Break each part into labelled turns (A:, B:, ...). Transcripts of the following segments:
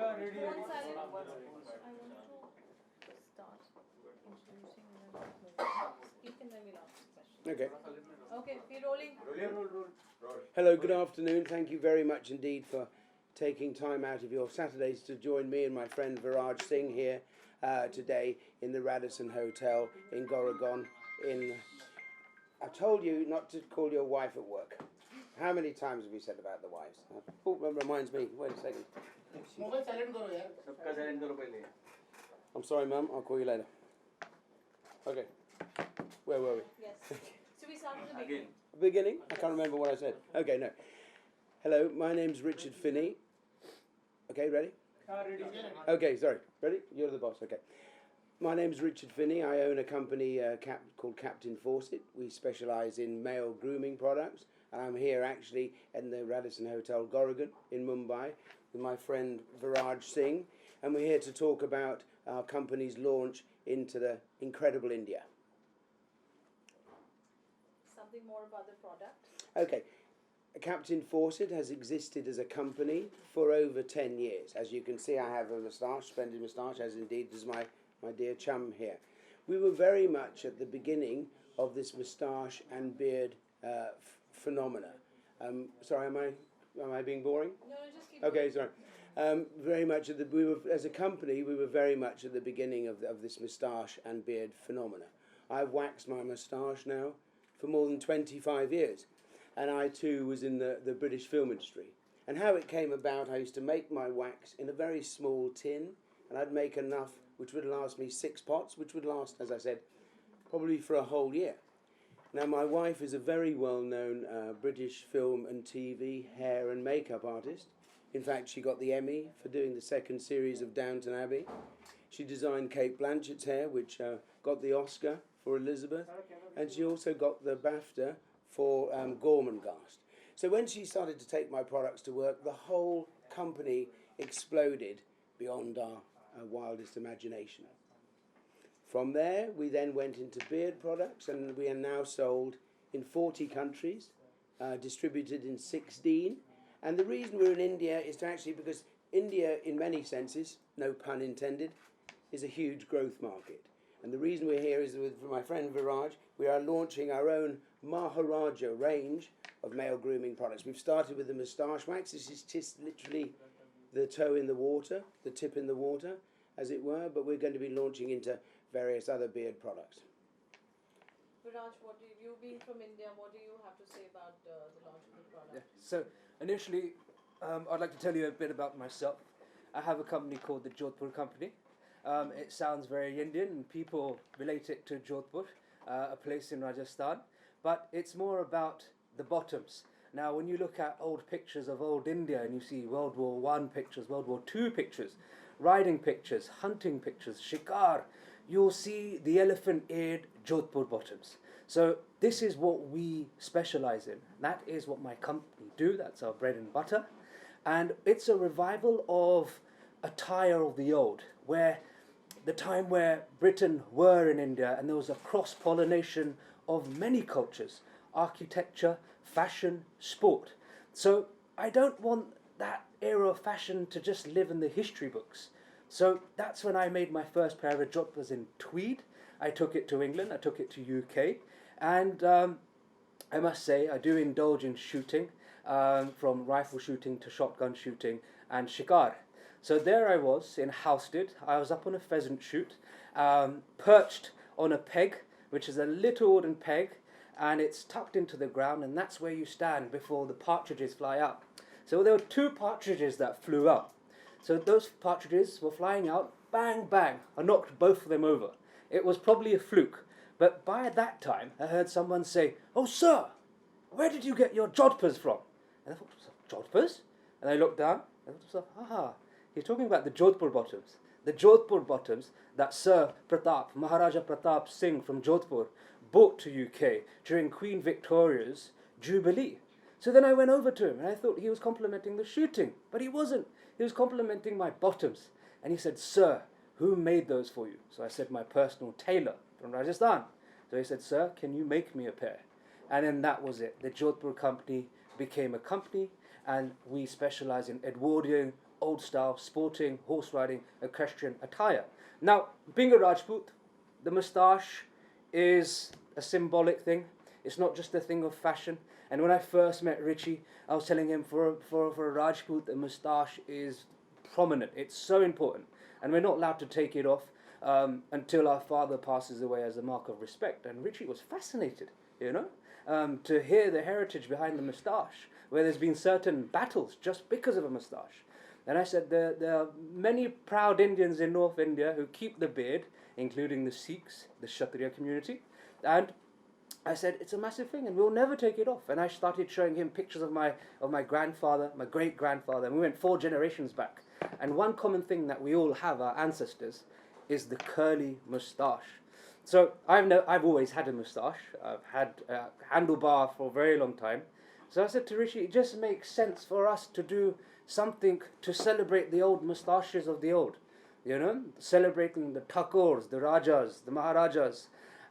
A: Phone silent. I want to start introducing and then speak and then we'll ask questions.
B: Okay.
A: Okay, we're rolling.
B: Hello, good afternoon. Thank you very much indeed for taking time out of your Saturdays to join me and my friend Viraj Singh here today in the Radisson Hotel in Goregaon. I told you not to call your wife at work. How many times have we said about the wives? Oh, that reminds me. Wait a second. I'm sorry, Mum. I'll call you later. Okay. Where were we?
A: Yes. So we start at the beginning.
B: Beginning? I can't remember what I said. Okay, no. Hello, my name's Richard Finney. Okay, ready? Okay, sorry. Ready? You're the boss. Okay. My name's Richard Finney. I own a company called Captain Fawcett. We specialise in male grooming products. And I'm here actually in the Radisson Hotel Goregaon in Mumbai with my friend Viraj Singh. And we're here to talk about our company's launch into the incredible India.
A: Something more about the product.
B: Okay. Captain Fawcett has existed as a company for over 10 years. As you can see, I have a moustache, splendid moustache, as indeed does my dear chum here. We were very much at the beginning of this moustache and beard phenomena. Sorry, am I being boring?
A: No, just keep
B: Okay,
A: going.
B: sorry. Very much as a company, we were very much at the beginning of this moustache and beard phenomena. I've waxed my moustache now for more than 25 years. And I too was in the British film industry. And how it came about, I used to make my wax in a very small tin, and I'd make enough which would last me 6 pots, which would last, as I said, probably for a whole year. Now my wife is a very well-known British film and TV hair and makeup artist. In fact, she got the Emmy for doing the second series of Downton Abbey. She designed Kate Blanchett's hair, which got the Oscar for Elizabeth, and she also got the BAFTA for Gormenghast. So when she started to take my products to work, the whole company exploded beyond our wildest imagination. From there, we then went into beard products, and we are now sold in 40 countries, distributed in 16. And the reason we're in India is because India, in many senses, no pun intended, is a huge growth market. And the reason we're here is with my friend Viraj, we are launching our own Maharajah range of male grooming products. We've started with the moustache wax. This is just literally the toe in the water, the tip in the water, as it were, but we're going to be launching into various other beard products.
A: Viraj, you being from India, what do you have to say about the launch of the product?
C: Yeah. So initially, I'd like to tell you a bit about myself. I have a company called the Jodhpur Company. It sounds very Indian and people relate it to Jodhpur, a place in Rajasthan, but it's more about the bottoms. Now when you look at old pictures of old India and you see World War I pictures, World War II pictures, riding pictures, hunting pictures, shikar, you'll see the elephant-eared Jodhpur bottoms. So this is what we specialize in. That is what my company do. That's our bread and butter. And it's a revival of attire of the old, where the time where Britain were in India and there was a cross-pollination of many cultures, architecture, fashion, sport. So I don't want that era of fashion to just live in the history books. So that's when I made my first pair of jodhpurs in tweed. I took it to England, I took it to UK, and I must say I do indulge in shooting, from rifle shooting to shotgun shooting and shikar. So there I was in Housestead. I was up on a pheasant shoot, perched on a peg, which is a little wooden peg, and it's tucked into the ground, and that's where you stand before the partridges fly out. So there were 2 partridges that flew out. So those partridges were flying out, bang, bang. I knocked both of them over. It was probably a fluke. But by that time, I heard someone say, "Oh, sir, where did you get your jodhpurs from?" And I thought, "Jodhpurs?" And I looked down, and I thought, aha, he's talking about the Jodhpur bottoms. The Jodhpur bottoms that Sir Pratap, Maharajah Pratap Singh from Jodhpur, brought to UK during Queen Victoria's Jubilee. So then I went over to him, and I thought he was complimenting the shooting, but he wasn't. He was complimenting my bottoms. And he said, "Sir, who made those for you?" So I said, "My personal tailor from Rajasthan." So he said, "Sir, can you make me a pair?" And then that was it. The Jodhpur company became a company, and we specialize in Edwardian old style, sporting, horse riding, equestrian attire. Now, being a Rajput, the moustache is a symbolic thing. It's not just a thing of fashion. And when I first met Richie, I was telling him for a Rajput, the moustache is prominent. It's so important. And we're not allowed to take it off until our father passes away as a mark of respect. And Richie was fascinated, to hear the heritage behind the moustache, where there's been certain battles just because of a moustache. And I said, there are many proud Indians in North India who keep the beard, including the Sikhs, the Kshatriya community. And I said, it's a massive thing and we'll never take it off. And I started showing him pictures of my grandfather, my great-grandfather, and we went 4 generations back. And one common thing that we all have, our ancestors, is the curly moustache. So I've always had a moustache. I've had a handlebar for a very long time. So I said to Rishi, it just makes sense for us to do something to celebrate the old moustaches of the old. Celebrating the Thakurs, the Rajas, the Maharajas,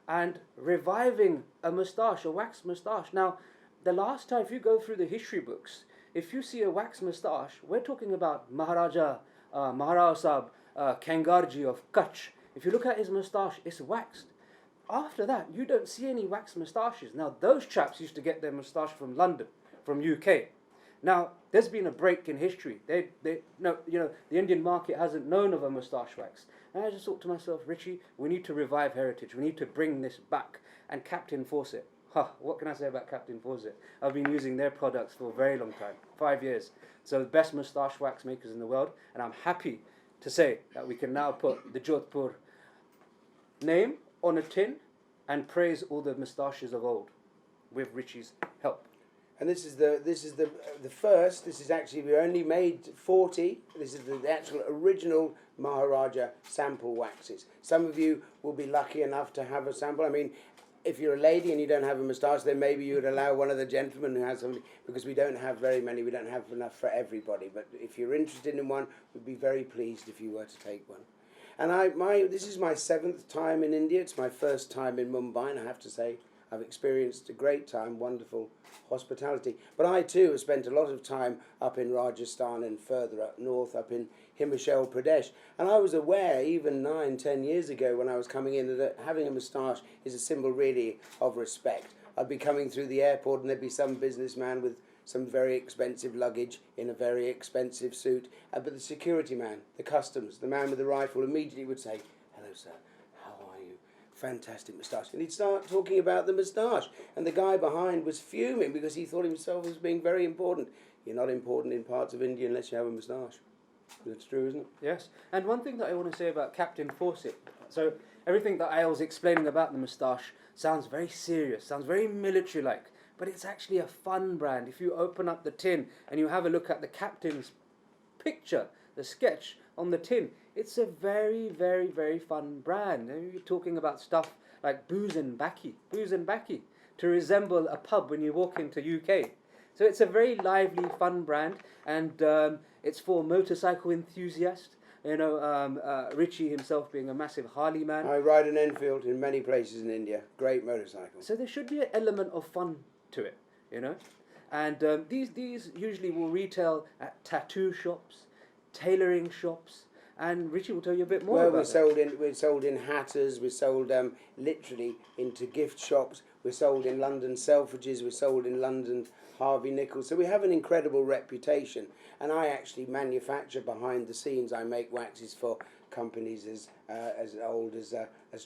C: and reviving a moustache, a wax moustache. Now, the last time, if you go through the history books, if you see a wax moustache, we're talking about Maharajah Sahib, Kangarji of Kutch. If you look at his moustache, it's waxed. After that, you don't see any wax moustaches. Now, those chaps used to get their moustache from London, from UK. Now, there's been a break in history. The Indian market hasn't known of a moustache wax. And I just thought to myself, Richie, we need to revive heritage. We need to bring this back. And Captain Fawcett, what can I say about Captain Fawcett? I've been using their products for a very long time, 5 years. So the best moustache wax makers in the world. And I'm happy to say that we can now put the Jodhpur name on a tin and praise all the moustaches of old with Richie's help.
B: And this is the first. This is actually, we only made 40. This is the actual original Maharaja sample waxes. Some of you will be lucky enough to have a sample. I mean, if you're a lady and you don't have a moustache, then maybe you would allow one of the gentlemen who has something, because we don't have very many. We don't have enough for everybody. But if you're interested in one, we'd be very pleased if you were to take one. And this is my 7th time in India. It's my first time in Mumbai, and I have to say, I've experienced a great time, wonderful hospitality. But I too have spent a lot of time up in Rajasthan and further up north, up in Himachal Pradesh. And I was aware, even 9-10 years ago when I was coming in, that having a moustache is a symbol really of respect. I'd be coming through the airport and there'd be some businessman with some very expensive luggage in a very expensive suit. But the security man, the customs, the man with the rifle immediately would say, "Hello, sir. Fantastic moustache." And he'd start talking about the moustache. And the guy behind was fuming because he thought himself as being very important. You're not important in parts of India unless you have a moustache. That's true, isn't it?
C: Yes. And one thing that I want to say about Captain Fawcett. So everything that I was explaining about the moustache sounds very serious, sounds very military-like. But it's actually a fun brand. If you open up the tin and you have a look at the captain's picture, the sketch on the tin, it's a very, very, very fun brand. And you're talking about stuff like booze and baccy, to resemble a pub when you walk into UK. So it's a very lively, fun brand, and it's for motorcycle enthusiasts. Richie himself being a massive Harley man.
B: I ride an Enfield in many places in India. Great motorcycle.
C: So there should be an element of fun to it, And these usually will retail at tattoo shops, tailoring shops, and Richie will tell you a bit more about that.
B: We're sold in Hatters, we're sold literally into gift shops, we're sold in London Selfridges, we're sold in London Harvey Nichols. So we have an incredible reputation, and I actually manufacture behind the scenes. I make waxes for companies as old as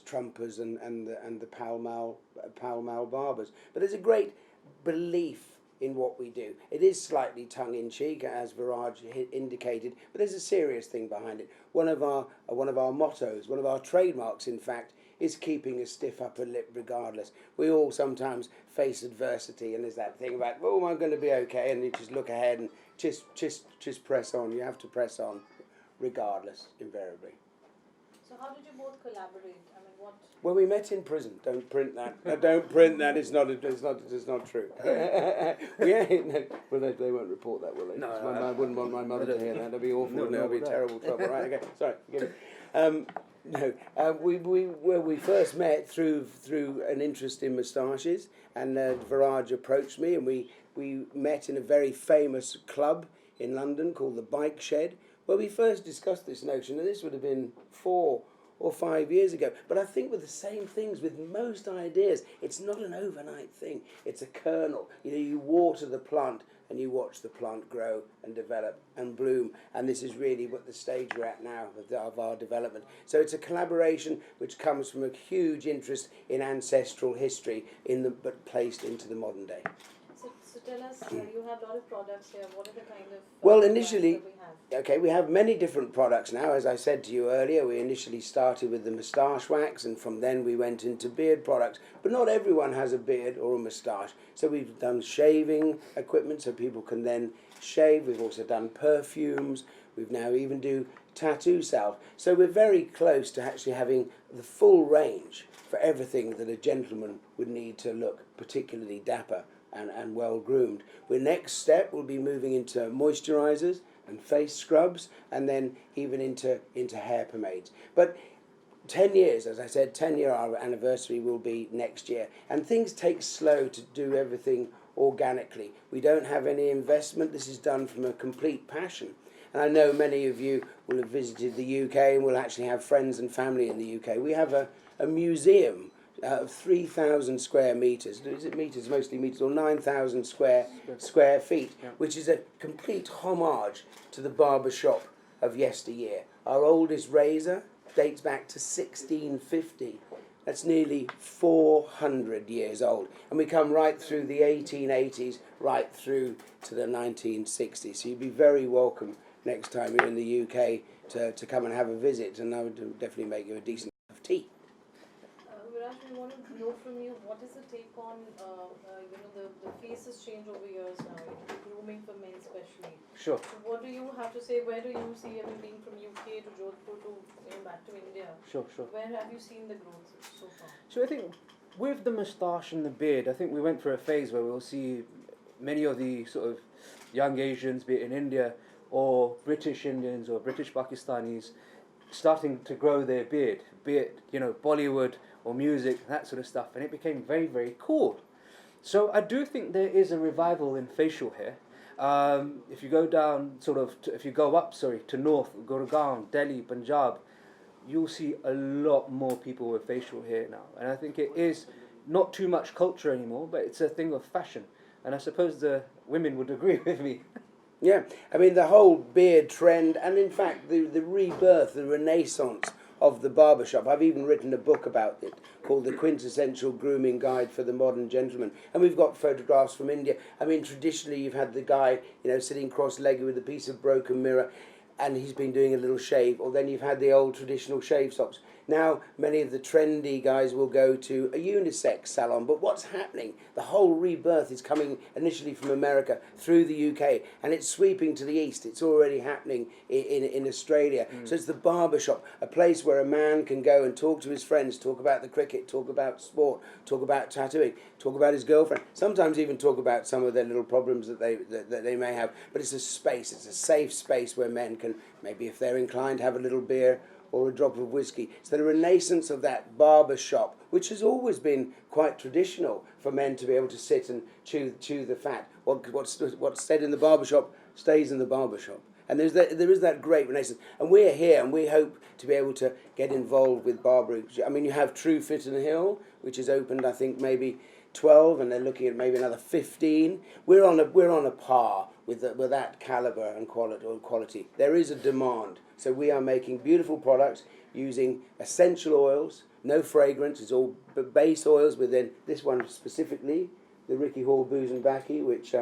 B: Trumpers and the Pall Mall barbers. But there's a great belief in what we do. It is slightly tongue-in-cheek, as Viraj indicated, but there's a serious thing behind it. One of our mottos, one of our trademarks, in fact, is keeping a stiff upper lip regardless. We all sometimes face adversity, and there's that thing about, "Oh, I'm going to be okay," and you just look ahead and just press on. You have to press on, regardless, invariably.
A: So how did you both collaborate? I mean, what?
B: Well, we met in prison. Don't print that. Don't print that. It's not true. Well, they won't report that, will they?
C: No,
B: I wouldn't want my mother to hear that. That'd be awful. No, that'd be terrible trouble. Right? Okay. Sorry. Forgive me. We first met through an interest in moustaches, and Viraj approached me, and we met in a very famous club in London called the Bike Shed, Well, we first discussed this notion, and this would have been 4 or 5 years ago. But I think with the same things with most ideas, it's not an overnight thing. It's a kernel. You water the plant and you watch the plant grow and develop and bloom. And this is really what the stage we're at now of our development. So it's a collaboration which comes from a huge interest in ancestral history, but placed into the modern day.
A: So tell us, you have a lot of products here. What are the kind of
B: Well,
A: products
B: initially,
A: that we have?
B: okay, we have many different products now. As I said to you earlier, we initially started with the moustache wax, and from then we went into beard products. But not everyone has a beard or a moustache. So we've done shaving equipment so people can then shave. We've also done perfumes. We've now even do tattoo salve. So we're very close to actually having the full range for everything that a gentleman would need to look particularly dapper and well groomed. The next step will be moving into moisturizers and face scrubs, and then even into hair pomades. But 10 years, as I said, 10-year our anniversary will be next year, and things take slow to do everything organically. We don't have any investment. This is done from a complete passion. And I know many of you will have visited the UK and will actually have friends and family in the UK. We have a museum of 3,000 square metres. Is it metres? Mostly metres, or 9,000 square feet,
C: Yeah.
B: which is a complete homage to the barber shop of yesteryear. Our oldest razor dates back to 1650. That's nearly 400 years old. And we come right through the 1880s, right through to the 1960s. So you'd be very welcome next time you're in the UK to come and have a visit, and I would definitely make you a decent cup of tea.
A: Viraj, we want to know from you, what is the take on, the faces change over years now, the grooming for men especially.
C: Sure.
A: So what do you have to say? Where do you see, being from UK to Jodhpur to back to India?
C: Sure.
A: Where have you seen the growth so far?
C: So I think with the moustache and the beard, I think we went through a phase where we'll see many of the sort of young Asians, be it in India or British Indians or British Pakistanis, starting to grow their beard, be it Bollywood or music, that sort of stuff, and it became very, very cool. So I do think there is a revival in facial hair. If you go down, if you go up, to north, Gurgaon, Delhi, Punjab, you'll see a lot more people with facial hair now. And I think it is not too much culture anymore, but it's a thing of fashion. And I suppose the women would agree with me.
B: Yeah, I mean the whole beard trend, and in fact the rebirth, the renaissance of the barbershop. I've even written a book about it called The Quintessential Grooming Guide for the Modern Gentleman. And we've got photographs from India. I mean, traditionally you've had the guy, sitting cross-legged with a piece of broken mirror, and he's been doing a little shave, or then you've had the old traditional shave stops. Now, many of the trendy guys will go to a unisex salon, but what's happening? The whole rebirth is coming initially from America through the UK, and it's sweeping to the east. It's already happening in Australia. So it's the barbershop, a place where a man can go and talk to his friends, talk about the cricket, talk about sport, talk about tattooing, talk about his girlfriend, sometimes even talk about some of their little problems that they may have. But it's a space, it's a safe space where men can, maybe if they're inclined, have a little beer or a drop of whiskey. So the renaissance of that barber shop, which has always been quite traditional for men to be able to sit and chew the fat. What's said in the barber shop stays in the barber shop. And there is that great renaissance. And we're here, and we hope to be able to get involved with barbering. I mean, you have True Fit and Hill, which has opened, I think, maybe 12, and they're looking at maybe another 15. We're on a par with that caliber and quality. There is a demand. So we are making beautiful products using essential oils, no fragrance. It's all base oils within this one specifically, the Ricky Hall Booze and Baccy, which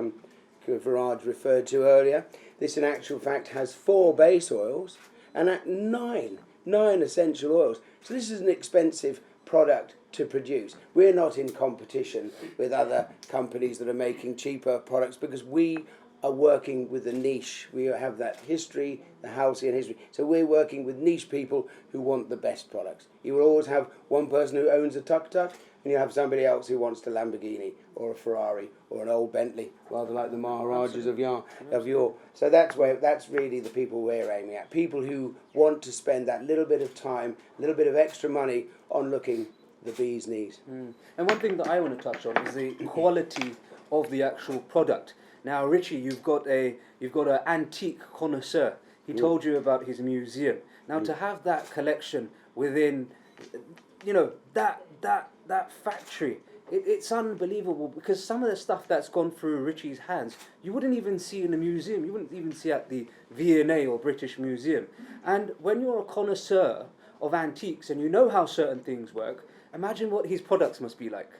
B: Viraj referred to earlier. This, in actual fact, has 4 base oils and at 9 essential oils. So this is an expensive product to produce. We're not in competition with other companies that are making cheaper products because we are working with a niche. We have that history, the halcyon history. So we're working with niche people who want the best products. You will always have one person who owns a tuk-tuk, and you have somebody else who wants a Lamborghini or a Ferrari or an old Bentley, rather like the Maharajahs of yore. So that's really the people we're aiming at. People who want to spend that little bit of time, a little bit of extra money on looking the bee's knees.
C: And one thing that I want to touch on is the quality of the actual product. Now, Richie, you've got an antique connoisseur. He told you about his museum. Now to have that collection within, you know, that factory, it's unbelievable, because some of the stuff that's gone through Richie's hands, you wouldn't even see in a museum. You wouldn't even see at the V&A or British Museum. And when you're a connoisseur of antiques and you know how certain things work, imagine what his products must be like.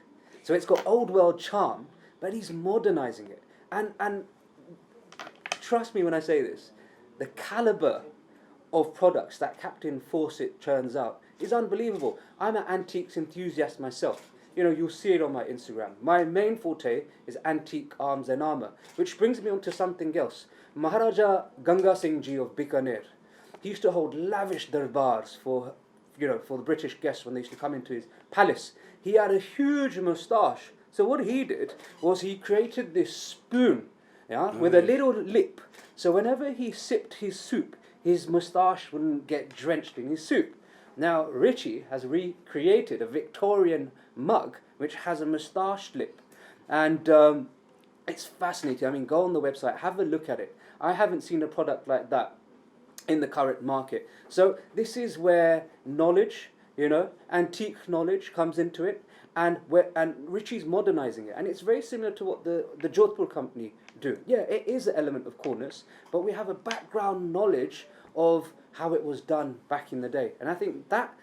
C: So it's got old world charm, but he's modernizing it. And trust me when I say this, the caliber of products that Captain Fawcett churns out is unbelievable. I'm an antiques enthusiast myself. You know, you'll see it on my Instagram. My main forte is antique arms and armour, which brings me on to something else. Maharaja Ganga Singh Ji of Bikaner, he used to hold lavish darbars for, you know, for the British guests when they used to come into his palace. He had a huge moustache. So what he did was he created this spoon, with a little lip. So whenever he sipped his soup, his moustache wouldn't get drenched in his soup. Now Richie has recreated a Victorian mug which has a moustache lip, and it's fascinating. I mean, go on the website, have a look at it. I haven't seen a product like that in the current market. So this is where knowledge, you know, antique knowledge comes into it, and Richie's modernizing it, and it's very similar to what the Jodhpur company do. Yeah, it is an element of coolness, but we have a background knowledge of how it was done back in the day, and I think that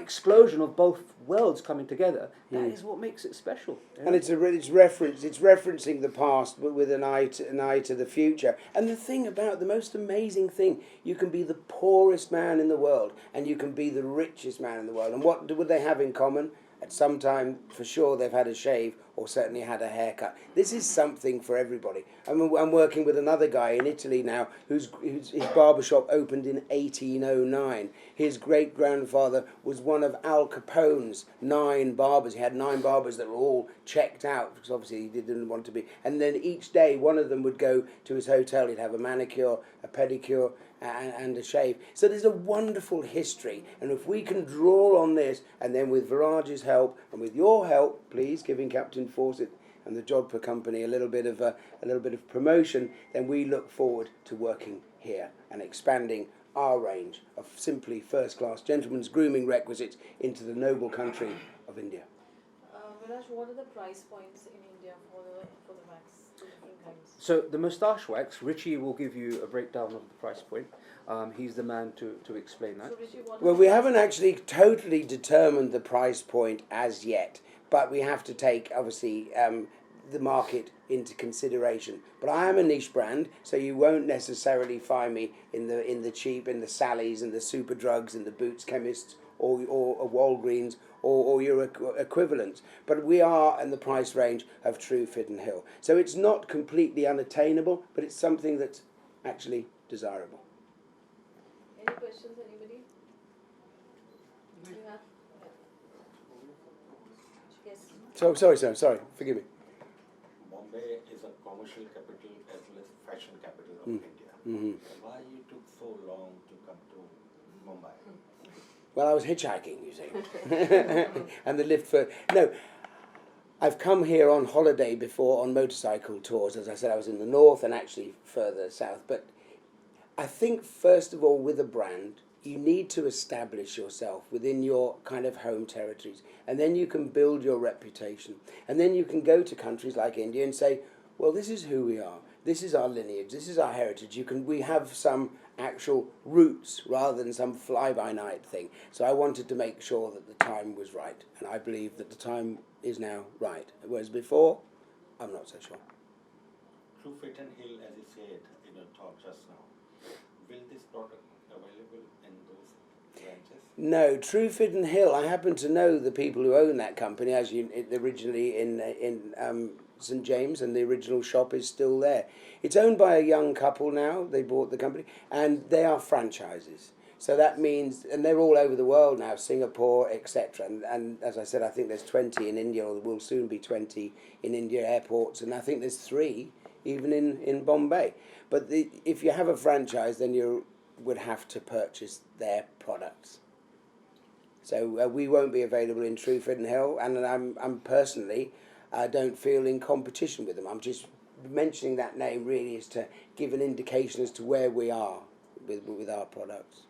C: explosion of both worlds coming together, that is what makes it special.
B: And it's referencing the past, but with an eye to the future. And the thing about the most amazing thing, you can be the poorest man in the world, and you can be the richest man in the world. And what would they have in common? At some time, for sure, they've had a shave or certainly had a haircut. This is something for everybody. I'm working with another guy in Italy now whose barbershop opened in 1809. His great-grandfather was one of Al Capone's 9 barbers. He had 9 barbers that were all checked out because obviously he didn't want to be. And then each day, one of them would go to his hotel. He'd have a manicure, a pedicure, and a shave. So there's a wonderful history, and if we can draw on this, and then with Viraj's help and with your help, please, giving Captain Fawcett and the Jodhpur company a little bit of promotion, then we look forward to working here and expanding our range of simply first-class gentlemen's grooming requisites into the noble country of India.
A: Viraj, what are the price points in India for the wax, the different kinds?
C: So the moustache wax, Richie will give you a breakdown of the price point. He's the man to explain that.
A: So Richie,
B: Well, we haven't actually totally determined the price point as yet, but we have to take, obviously, the market into consideration. But I am a niche brand, so you won't necessarily find me in the cheap, in the Sally's and the Super Drugs and the Boots Chemists or Walgreens or your equivalents. But we are in the price range of True Fit and Hill. So it's not completely unattainable, but it's something that's actually desirable.
A: Any questions, anybody? You have? Yes.
B: So sorry, sir. Sorry, forgive me.
D: Bombay is a commercial capital as well as fashion capital of India.
B: Mm-hmm.
D: Why you took so long to come to Mumbai?
B: Well, I was hitchhiking, you see, and the lift for no. I've come here on holiday before on motorcycle tours. As I said, I was in the north and actually further south. But I think first of all, with a brand, you need to establish yourself within your kind of home territories, and then you can build your reputation, and then you can go to countries like India and say, well, this is who we are. This is our lineage. This is our heritage. We have some actual roots rather than some fly-by-night thing. So I wanted to make sure that the time was right, and I believe that the time is now right. Whereas before, I'm not so sure.
D: True Fit and Hill, as you said in your talk just now, will this product available in those branches?
B: No, True Fit and Hill. I happen to know the people who own that company, as originally in St James, and the original shop is still there. It's owned by a young couple now. They bought the company, and they are franchises. So that means, and they're all over the world now, Singapore, etc. And as I said, I think there's 20 in India, or there will soon be 20 in India airports, and I think there's 3 even in Bombay. But if you have a franchise, then you would have to purchase their products. So we won't be available in True Fit and Hill, and I'm personally, I don't feel in competition with them. I'm just mentioning that name really is to give an indication as to where we are with our products.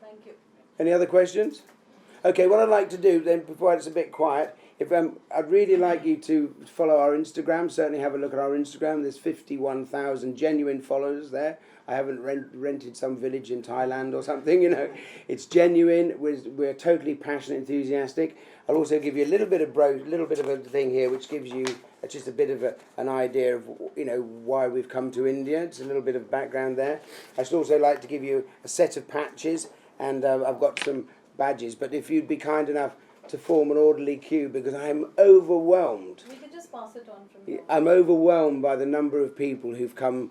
A: Thank you.
B: Any other questions? Okay, what I'd like to do then, before it's a bit quiet, I'd really like you to follow our Instagram. Certainly have a look at our Instagram. There's 51,000 genuine followers there. I haven't rented some village in Thailand or something, you know. It's genuine. We're totally passionate, enthusiastic. I'll also give you a little bit of a thing here, which gives you just a bit of an idea of, you know, why we've come to India. It's a little bit of background there. I should also like to give you a set of patches, and I've got some badges. But if you'd be kind enough to form an orderly queue, because I'm overwhelmed.
A: We can just pass it on from here.
B: I'm overwhelmed by the number of people who've come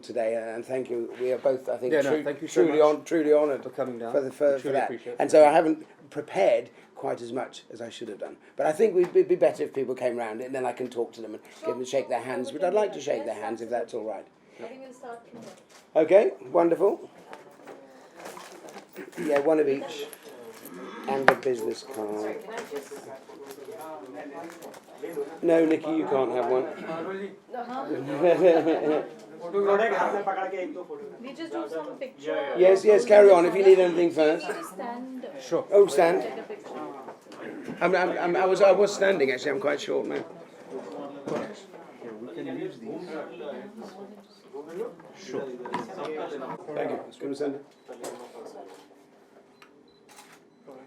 B: today, and thank you. We are both, I think,
C: thank you so much
B: truly honoured
C: for coming down.
B: for
C: Truly
B: that.
C: appreciate it.
B: And so I haven't prepared quite as much as I should have done. But I think it'd be better if people came round, and then I can talk to them and give them shake their hands. But I'd like to shake their hands if that's all right.
A: I think we'll start from here.
B: Okay, wonderful. Yeah, one of each, and a business card. No, Nikki, you can't have one.
A: We just do some picture.
B: Yes, carry on if you need anything first.
A: You need to stand.
C: Sure.
B: Oh, stand.
A: Take a picture.
B: I was standing actually. I'm quite short now.
C: Sure.
B: Thank you. Let's go to center.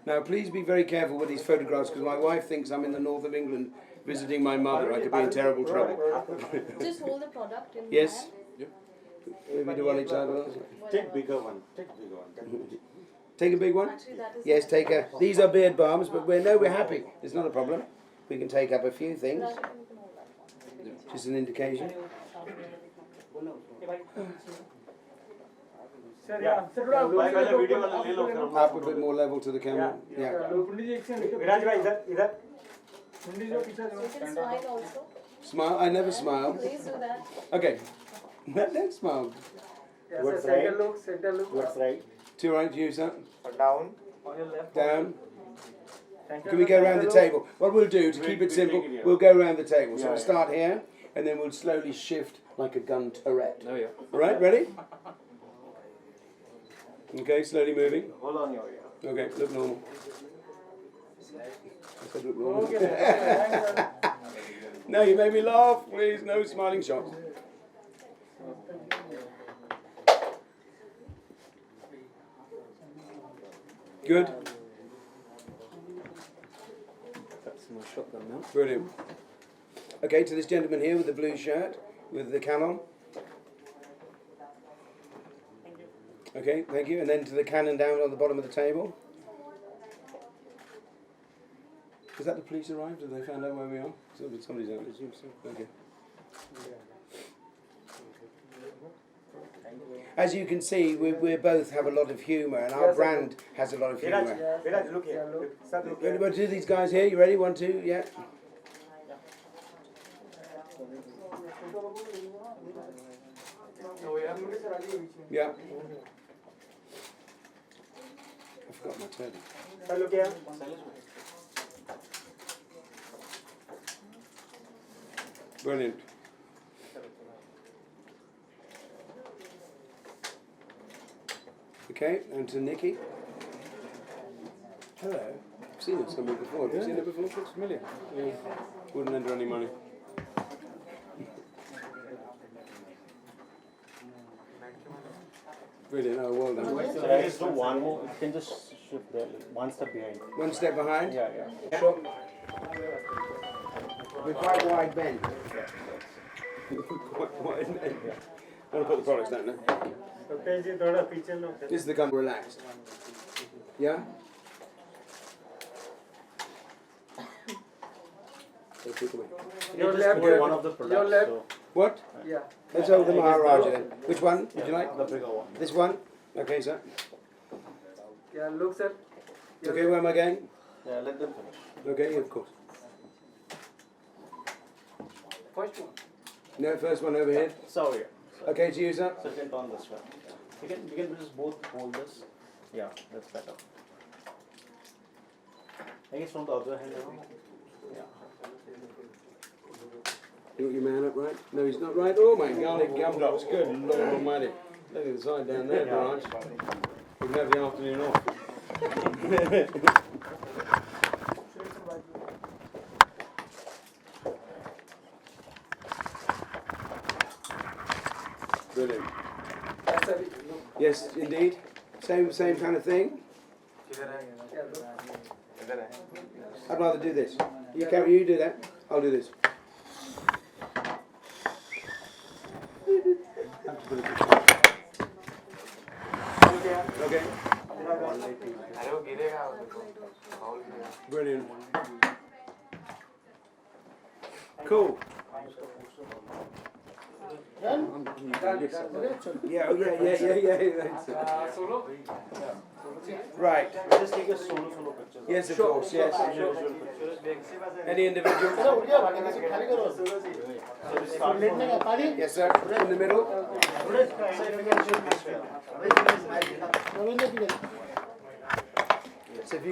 B: Now, please be very careful with these photographs because my wife thinks I'm in the north of England visiting my mother. I could be in terrible trouble.
A: Just hold the product in
B: Yes.
A: hand.
B: Maybe do one each side.
D: Take bigger one.
B: Take a big one.
A: Actually, that is
B: Yes, take a. These are beard balms, but we're happy. It's not a problem. We can take up a few things.
A: Raj, you can hold that one.
B: Just an indication. Up a bit more level to the camera. Yeah.
A: You can smile also.
B: Smile. I never smile.
A: Please do that.
B: Okay. Don't smile.
E: Towards right. Towards right.
B: To right, you, sir.
E: Down.
B: Down. Can we go around the table? What we'll do, to keep it simple, we'll go around the table. So we'll start here, and then we'll slowly shift like a gun turret.
C: Oh, yeah.
B: All right, ready? Okay, slowly moving.
E: Hold on your ear.
B: Okay, look normal. I said look normal. No, you made me laugh. Please, no smiling shots. Good.
C: That's my shotgun now.
B: Brilliant. Okay, to this gentleman here with the blue shirt, with the cannon. Okay, thank you. And then to the cannon down on the bottom of the table. Is that the police arrived? Have they found out where we are? Somebody's out. Okay. As you can see, we both have a lot of humour, and our brand has a lot of humour.
E: Viraj, look here. Sir, look here.
B: Ready to do these guys here? You ready? 1, 2, yeah. Yeah. I forgot my turn.
E: Sir, look here.
B: Brilliant. Okay, and to Nikki. Hello. I've seen it somewhere before. Have you seen it before?
C: Looks familiar.
B: Yeah. Wouldn't enter any money. Brilliant. Oh, well done.
D: So I just do one more. You can just shift there, one step behind.
B: One step behind.
D: Yeah.
B: Sure. We're quite wide bend. Quite wide bend. I'm going to put the products down now. This is the gun relaxed. Yeah? So take away.
E: Your
D: Just
E: left.
D: put one of the products.
E: Your left.
D: So
B: What?
E: Yeah.
B: Let's hold the Maharajah then. Which one would you like?
D: the bigger one.
B: This one? Okay, sir.
E: Yeah, look, sir.
B: Okay, where am I going?
D: Yeah, let them finish.
B: Okay, of course.
E: First one.
B: No, first one over here.
D: So yeah.
B: Okay, to you, sir.
D: Second on this one. You can just both hold this. Yeah, that's better. I guess from the other hand. Yeah.
B: You got your man up right? No, he's not right. Oh my garlic gumdrops. Good Lord Almighty. Look at the side down there, Branch. We can have the afternoon off. Brilliant. Yes, indeed. Same kind of thing. I'd rather do this. You do that. I'll do this. Okay. Brilliant. Cool. Yeah, oh yeah. Right.
F: Just take a solo picture.
B: Yes, of course, yes. Any individuals? Yes, sir. In the middle.